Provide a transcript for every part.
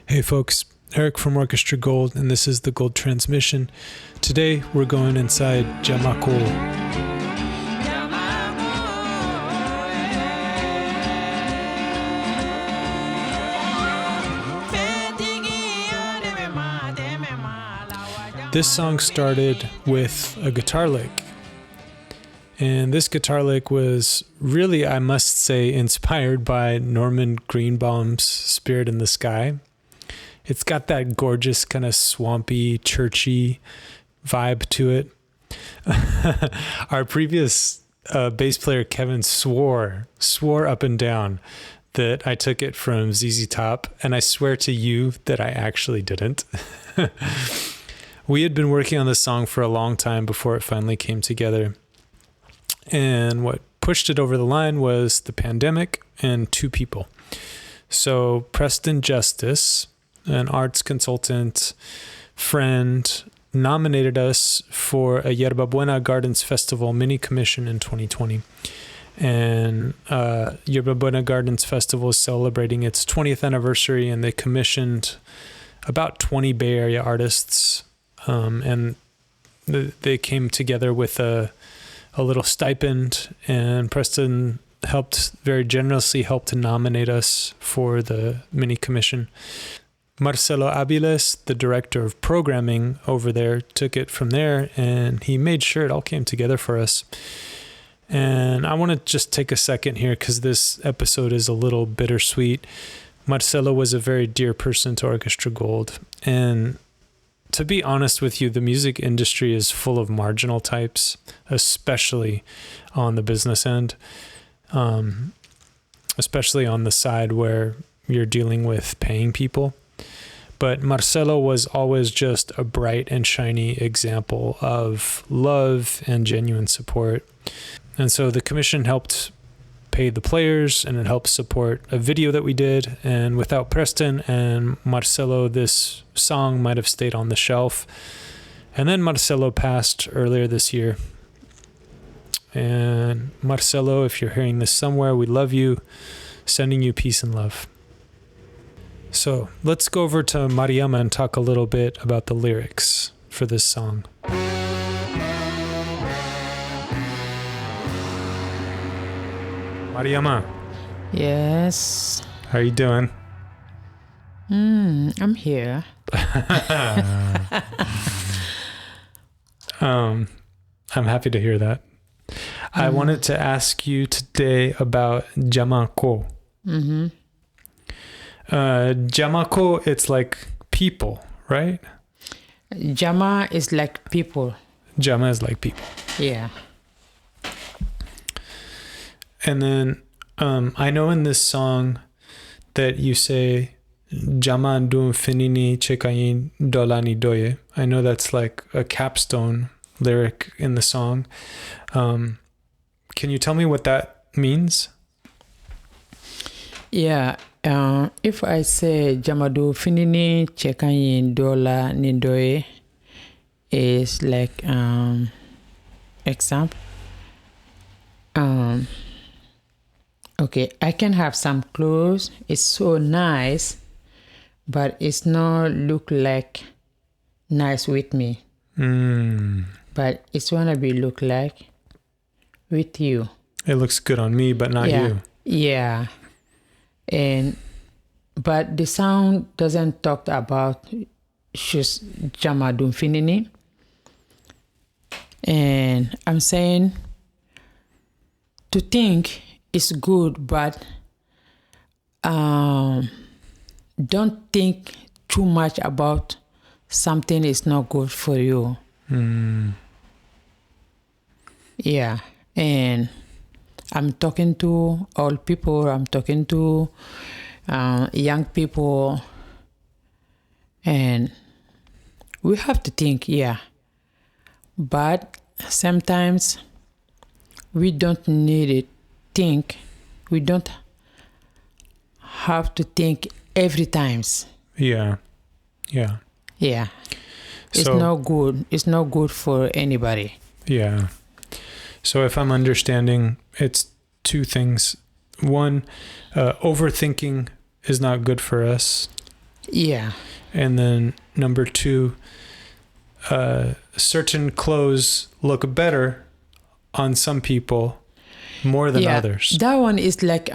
Hey folks, Eric from Orchestra Gold, and this is the Gold Transmission. Today we're going inside Jamako. This song started with a guitar lick. And this guitar lick was really, I must say, inspired by Norman Greenbaum's Spirit in the Sky. It's got that gorgeous kind of swampy, churchy vibe to it. Our previous bass player, Kevin, swore up and down that I took it from ZZ Top, and I swear to you that I actually didn't. We had been working on this song for a long time before it finally came together. And what pushed it over the line was the pandemic and two people. So Preston Justice, an arts consultant friend, nominated us for a Yerba Buena Gardens Festival mini commission in 2020. And Yerba Buena Gardens Festival is celebrating its 20th anniversary, and they commissioned about 20 Bay Area artists. And they came together with a little stipend, and Preston very generously helped to nominate us for the mini commission. Marcelo Aviles, the director of programming over there, took it from there, and he made sure it all came together for us. And I want to just take a second here because this episode is a little bittersweet. Marcelo was a very dear person to Orchestra Gold, and to be honest with you, the music industry is full of marginal types, especially on the business end, especially on the side where you're dealing with paying people. But Marcelo was always just a bright and shiny example of love and genuine support. And so the commission helped pay the players, and it helped support a video that we did. And without Preston and Marcelo, this song might have stayed on the shelf. And then Marcelo passed earlier this year. And Marcelo, if you're hearing this somewhere, we love you. Sending you peace and love. So let's go over to Mariama and talk a little bit about the lyrics for this song. Mariama. Yes. How are you doing? I'm here. I'm happy to hear that. I wanted to ask you today about Jamako. Mm-hmm. Jamako, it's like people, right? Djama is like people. Djama is like people. Yeah. And then I know in this song that you say Djama dum finini chekayin dolani doye. I know that's like a capstone lyric in the song. Can you tell me what that means? Yeah. If I say Jamadu finini chekayin dola nindoe is like example. Okay, I can have some clothes. It's so nice, but it's not look like nice with me. But it's wanna be look like with you. It looks good on me, but not you. Yeah. But the sound doesn't talk about shoes Jamadun finini. And I'm saying to think is good, but don't think too much about something is not good for you. Yeah. And I'm talking to old people, I'm talking to young people, and we have to think, but sometimes we don't need it. We don't have to think every times. Yeah. It's not good. It's not good for anybody. Yeah. So if I'm understanding, it's two things. One, overthinking is not good for us. Yeah. And then number 2, certain clothes look better on some people more than others. That one is like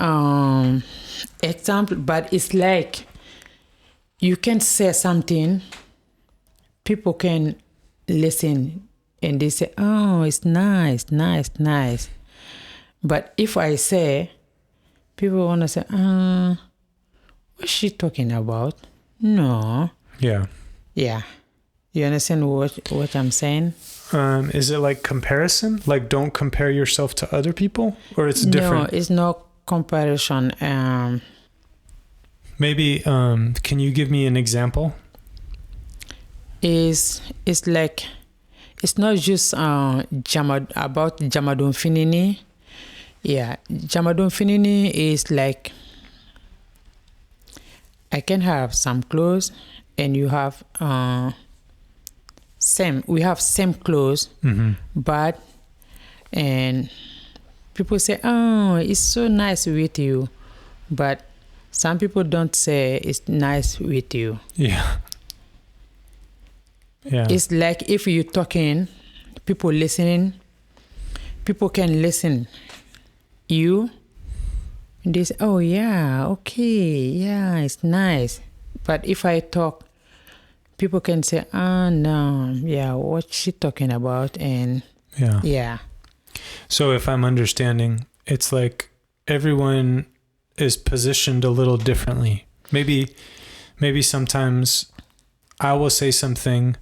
example, but it's like you can say something, people can listen and they say, oh, it's nice, nice, nice. But if I say, people want to say, what's she talking about? No. Yeah. Yeah. You understand what I'm saying? Is it like comparison? Like don't compare yourself to other people? Or it's different? No, it's no comparison. Maybe, can you give me an example? It's like, it's not just about Jamadon Finini. Yeah, Jamadon Finini is like, I can have some clothes and you have we have same clothes, but and people say, oh, it's so nice with you, but some people don't say it's nice with you. Yeah. Yeah. It's like if you're talking, people listening, people can listen you, and they say, oh yeah, okay, yeah, it's nice. But if I talk, people can say, oh no, yeah, what's she talking about? And yeah. So if I'm understanding, it's like everyone is positioned a little differently. Maybe sometimes I will say something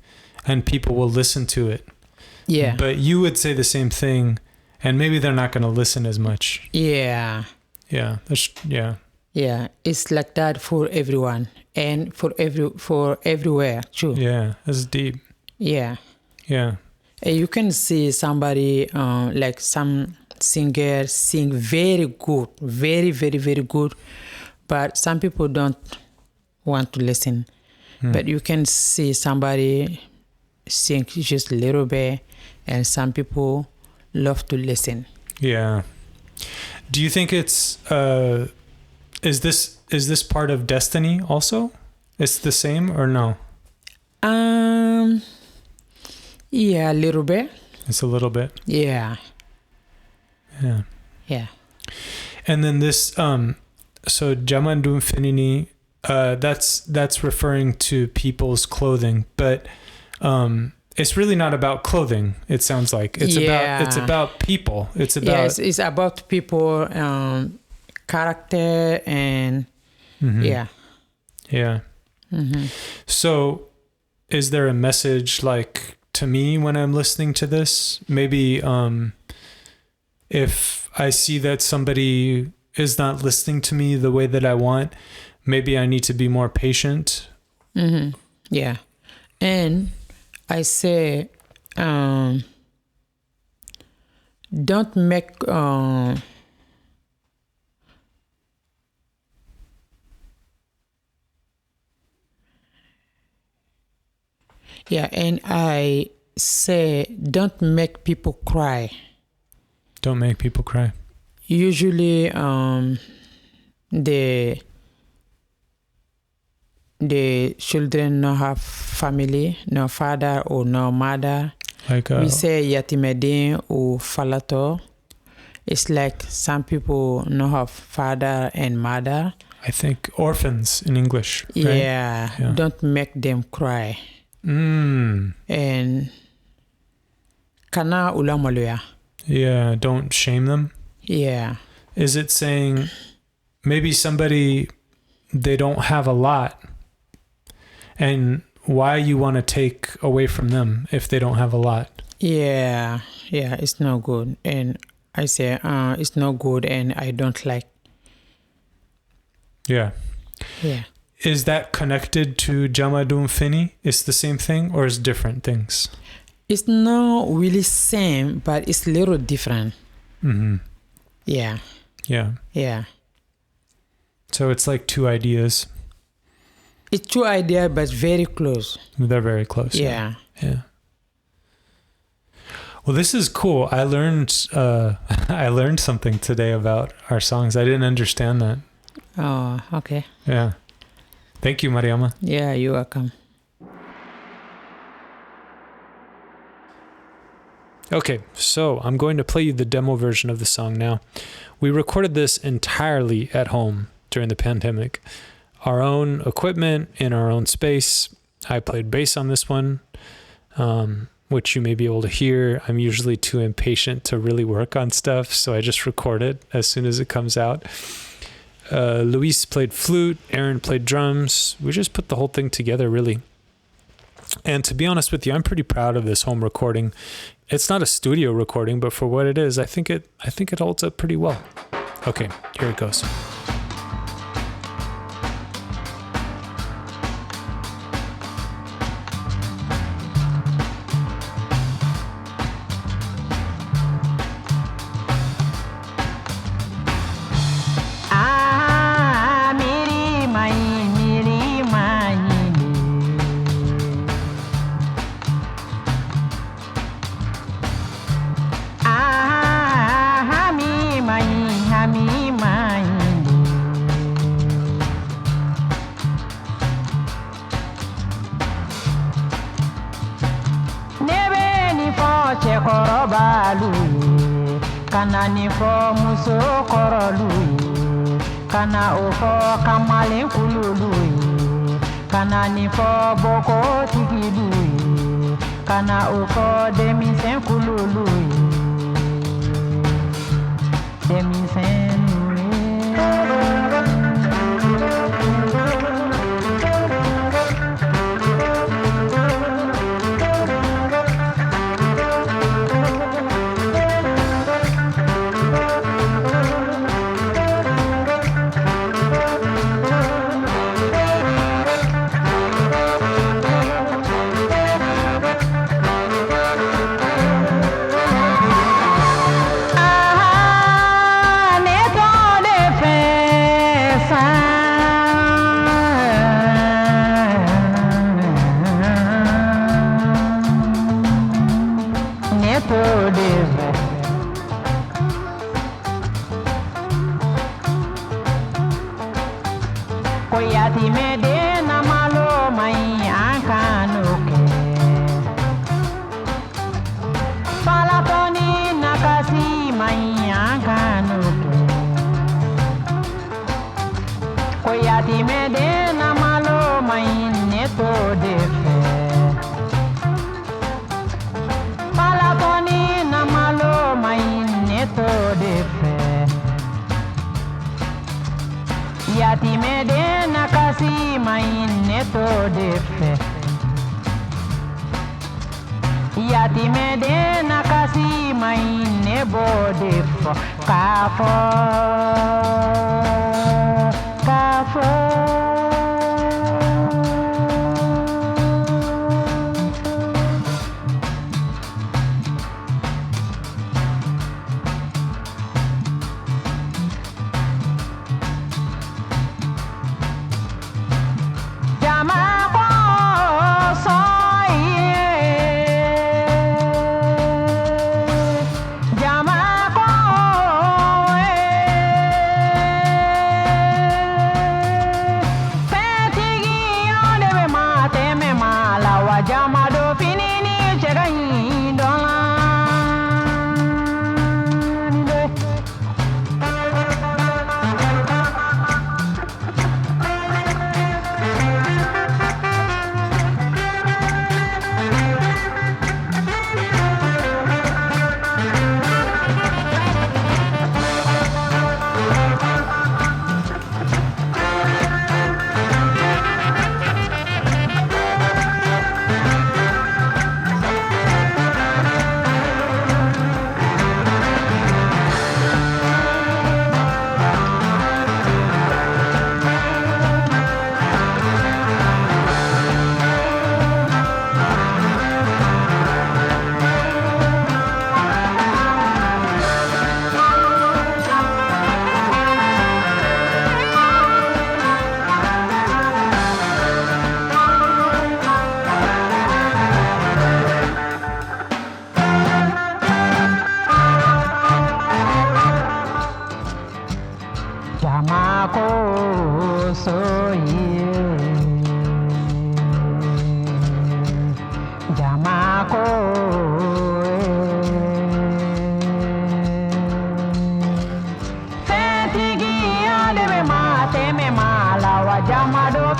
and people will listen to it. Yeah. But you would say the same thing and maybe they're not going to listen as much. Yeah. Yeah. Yeah. It's like that for everyone and for everywhere too. Yeah. That's deep. Yeah. Yeah. And you can see somebody like some singer sing very good, very, very, very good, but some people don't want to listen. But you can see somebody sing just a little bit, and some people love to listen. Yeah. Do you think it's is this part of destiny also? It's the same or no? Yeah, a little bit. It's a little bit. Yeah. Yeah. Yeah. And then this so Jamandum Finini, that's referring to people's clothing, but it's really not about clothing. It sounds like it's about people. It's about it's about people, character, and yeah. So, is there a message like to me when I'm listening to this? Maybe if I see that somebody is not listening to me the way that I want, maybe I need to be more patient. Yeah, and I say, don't make yeah, and I say, don't make people cry. Don't make people cry. Usually, the children no have family, no father or no mother. Like we say yatimedin or falato. It's like some people no have father and mother. I think orphans in English. Right? Yeah, don't make them cry. And kana ulamaloya. Yeah, don't shame them. Yeah. Is it saying maybe somebody, they don't have a lot, and why you want to take away from them if they don't have a lot? Yeah, it's no good. And I say, it's no good and I don't like. Yeah. Yeah. Is that connected to Jamadum Fini? It's the same thing or is different things? It's not really same, but it's a little different. Yeah. Yeah. Yeah. So it's like two ideas. It's two ideas, but very close. They're very close. Yeah. Yeah. Well, this is cool. I learned something today about our songs. I didn't understand that. Oh, okay. Yeah. Thank you, Mariama. Yeah, you're welcome. Okay, so I'm going to play you the demo version of the song now. We recorded this entirely at home during the pandemic. Our own equipment in our own space. I played bass on this one, which you may be able to hear. I'm usually too impatient to really work on stuff, so I just record it as soon as it comes out. Luis played flute, Aaron played drums. We just put the whole thing together, really. And to be honest with you, I'm pretty proud of this home recording. It's not a studio recording, but for what it is, I think it holds up pretty well. Okay, here it goes. Kana ni fo muso korolu kana o fo kamale kululu kana ni fo boko tigilu kana o fo demisen kululu demisen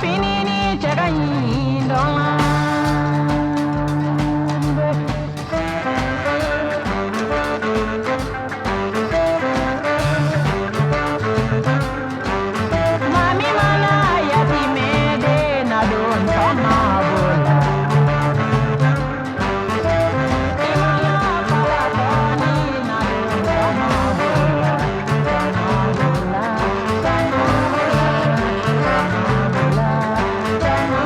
finini chagayin dola. Mami mana yatime de na don tama bola. Imala pala tani na don tama bola. Tama bola, tama bola, tama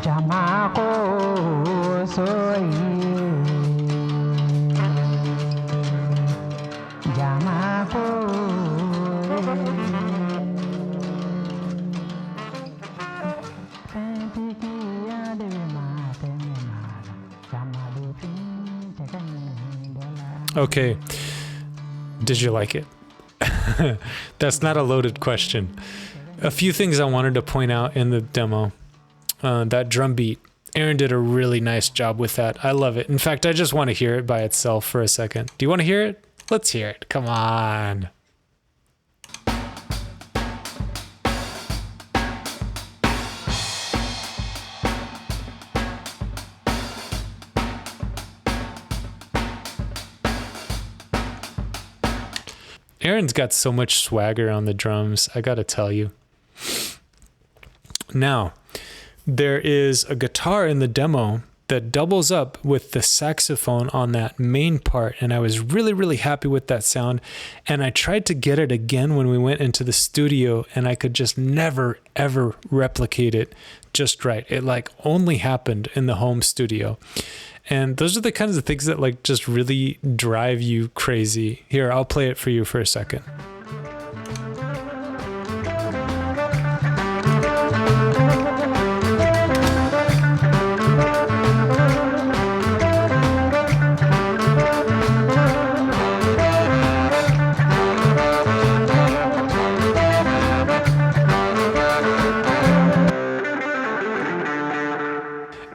Jamako soy Jamako Okay. Did you like it? That's not a loaded question. A few things I wanted to point out in the demo. That drum beat. Aaron did a really nice job with that. I love it. In fact, I just want to hear it by itself for a second. Do you want to hear it? Let's hear it. Come on. Aaron's got so much swagger on the drums, I gotta tell you. Now, there is a guitar in the demo that doubles up with the saxophone on that main part, and I was really, really happy with that sound. And I tried to get it again when we went into the studio, and I could just never, ever replicate it just right. It like only happened in the home studio. And those are the kinds of things that like just really drive you crazy. Here, I'll play it for you for a second.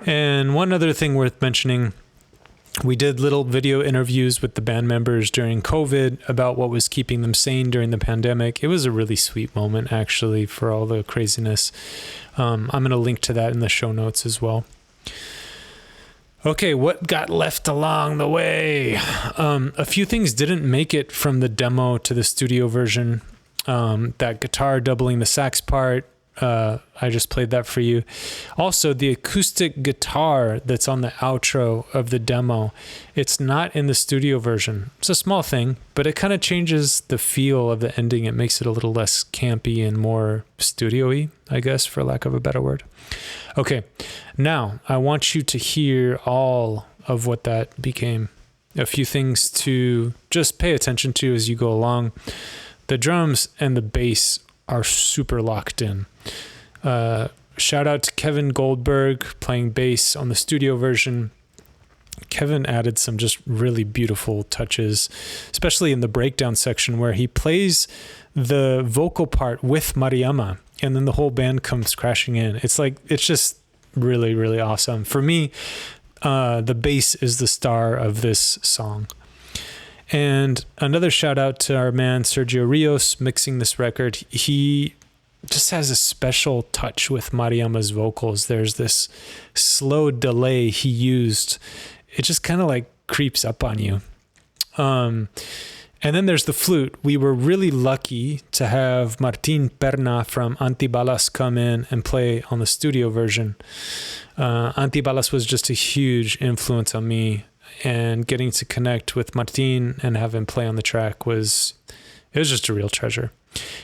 And one other thing worth mentioning, we did little video interviews with the band members during COVID about what was keeping them sane during the pandemic. It was a really sweet moment, actually, for all the craziness. I'm going to link to that in the show notes as well. Okay, what got left along the way? A few things didn't make it from the demo to the studio version. That guitar doubling the sax part, I just played that for you. Also, the acoustic guitar that's on the outro of the demo, it's not in the studio version. It's a small thing, but it kind of changes the feel of the ending. It makes it a little less campy and more studio-y, I guess, for lack of a better word. Okay, now I want you to hear all of what that became. A few things to just pay attention to as you go along. The drums and the bass are super locked in. Shout out to Kevin Goldberg playing bass on the studio version. Kevin added some just really beautiful touches, especially in the breakdown section where he plays the vocal part with mariama, and then the whole band comes crashing in. It's just really, really awesome. For me, the bass is the star of this song. And another shout out to our man Sergio Rios mixing this record. He just has a special touch with Mariama's vocals. There's this slow delay he used. It just kind of like creeps up on you. And then there's the flute. We were really lucky to have Martin Perna from Antibalas come in and play on the studio version. Antibalas was just a huge influence on me, and getting to connect with Martin and have him play on the track was just a real treasure.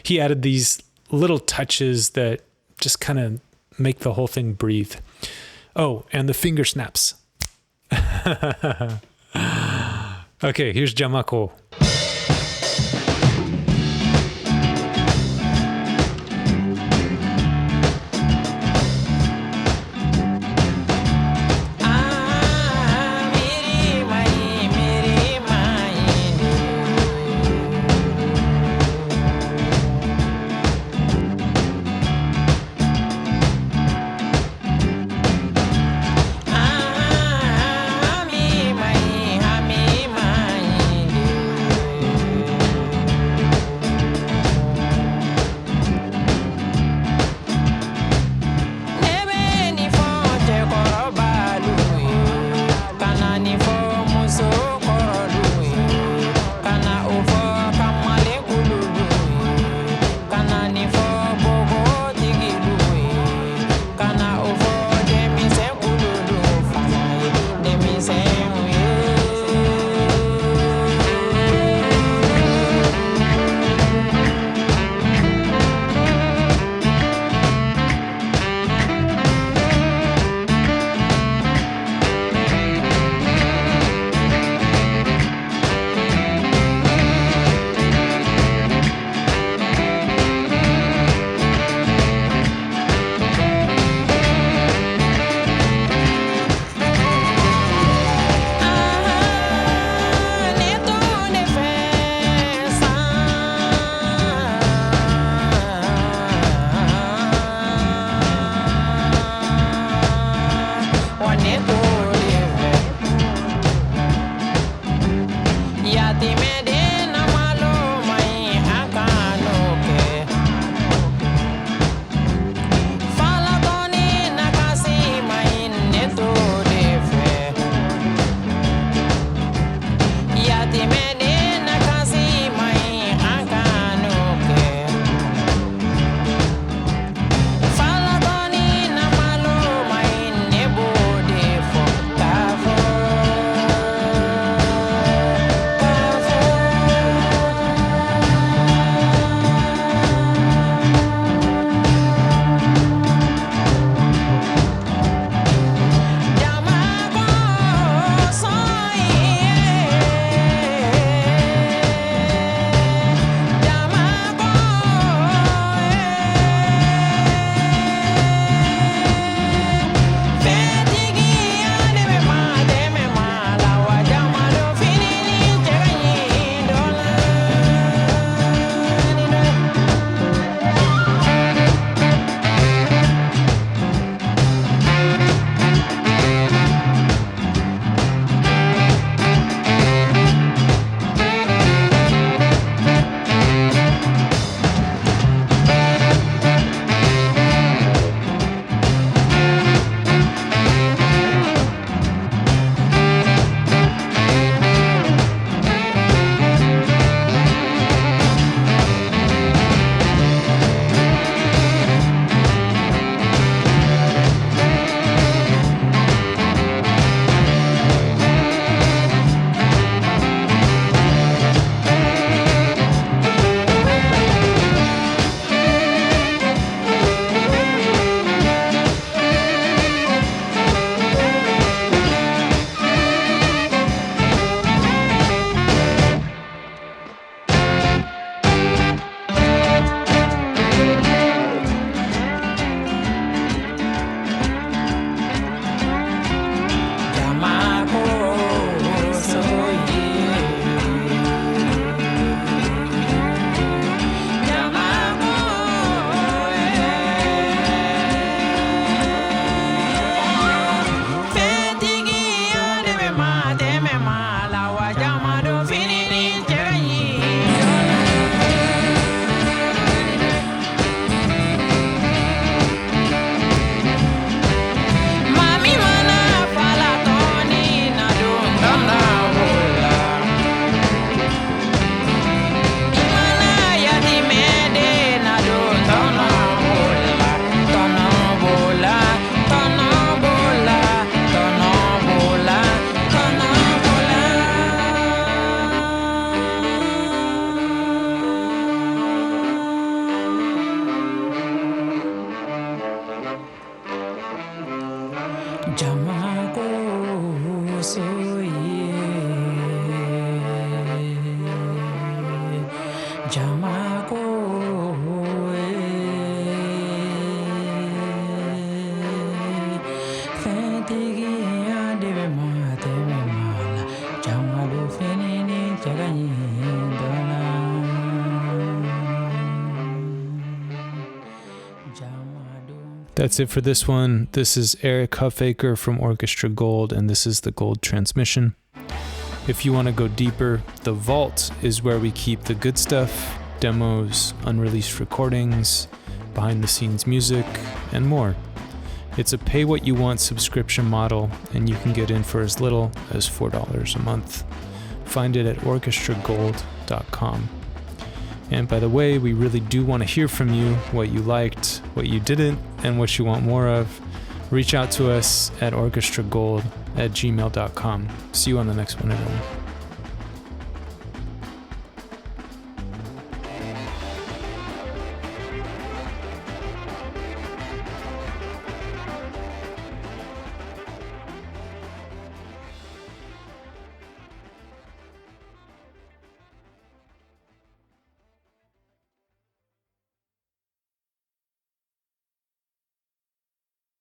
He added these little touches that just kind of make the whole thing breathe. Oh, and the finger snaps. Okay, here's Jamako. Djama ko soye, djama ko fentigi adebe ma tebe mala, djama do fenini jagayi dona. That's it for this one. This is Eric Huffaker from Orchestra Gold, and this is the Gold Transmission. If you want to go deeper, the vault is where we keep the good stuff, demos, unreleased recordings, behind the scenes music, and more. It's a pay what you want subscription model, and you can get in for as little as $4 a month. Find it at orchestragold.com. And by the way, we really do want to hear from you, what you liked, what you didn't, and what you want more of. Reach out to us at orchestragold@gmail.com. See you on the next one, everyone.